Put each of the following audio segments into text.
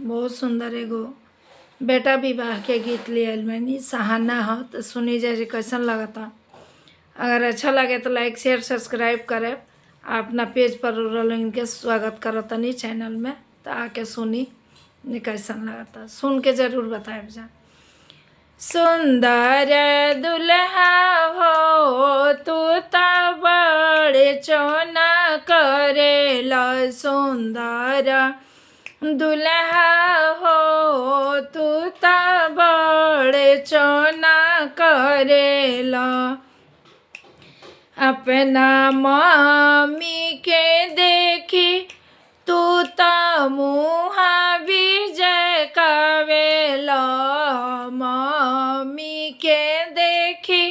बहुत सुंदर एगो बेटा विवाह के गीत ले आयल बानी। सहाना हो तो सुनी जाए कैसन लगता। अगर अच्छा लगे तो लाइक शेयर सब्सक्राइब करे। अपना पेज पर इनके स्वागत करतनी चैनल में, तो आके सुनी कैसन लगता। सुन के जरूर बताए जा। सुंदर दुल्हा हो तू ता बड़े चोना करेला। सुंदर दुल्हा हो तू ता बड़े चोना करेला। अपना मम्मी के देखी तू ता मुहा विजय कावेला। मम्मी के देखी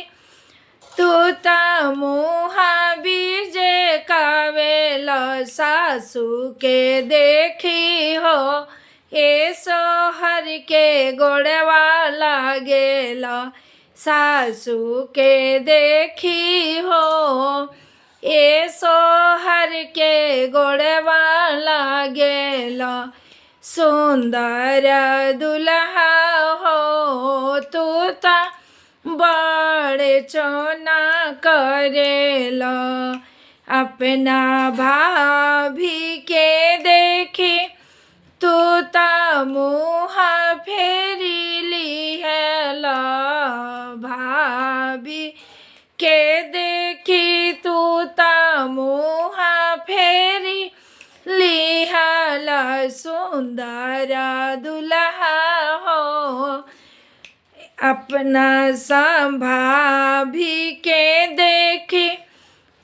तू ता मुहा विजय कावेला। सासू के देखी हो ए सोहर के गोड़वा लागेला। सासू के देखी हो ए सोहर के गोड़वा लागेला। सुंदर दुल्हा हो तू ता बड़े चोना करेला। अपना भाभी के देखी तू ता मुहा फेरी लिहला। भाभी के देखी तू ता मुहा फेरी लिहला। सुंदर दुल्हा हो अपना भाभी के देखी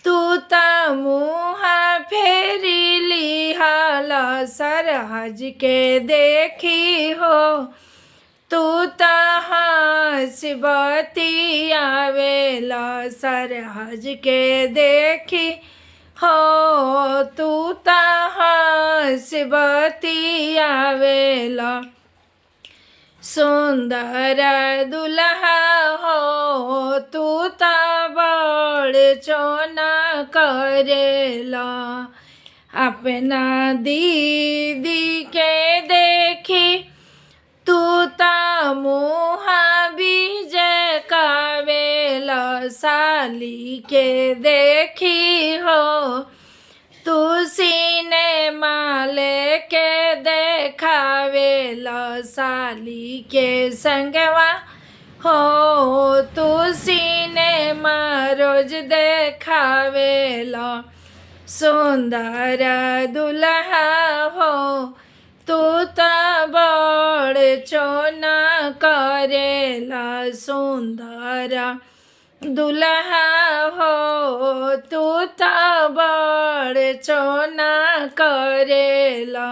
तू ता मुहा फेरी लिहाला। सरहज के देखी हो तू ता हंस बतियावेला। सरहज के देखी हो तू ता हंस बतियावेला। सुंदर दुल्हा हो तू ता बड़े चोना करेला। अपना दीदी के देखी तू ता मुहा विजय कावेला। साली के देखी हो तू सिनेमा लेके देखावेला। साली के संगवा हो तू सिनेमा रोज देखावेला। सुंदर दुल्हा हो तू ता बड़े चोना करेला। सुंदर दुल्हा हो तू ता बड़े चोना करेला।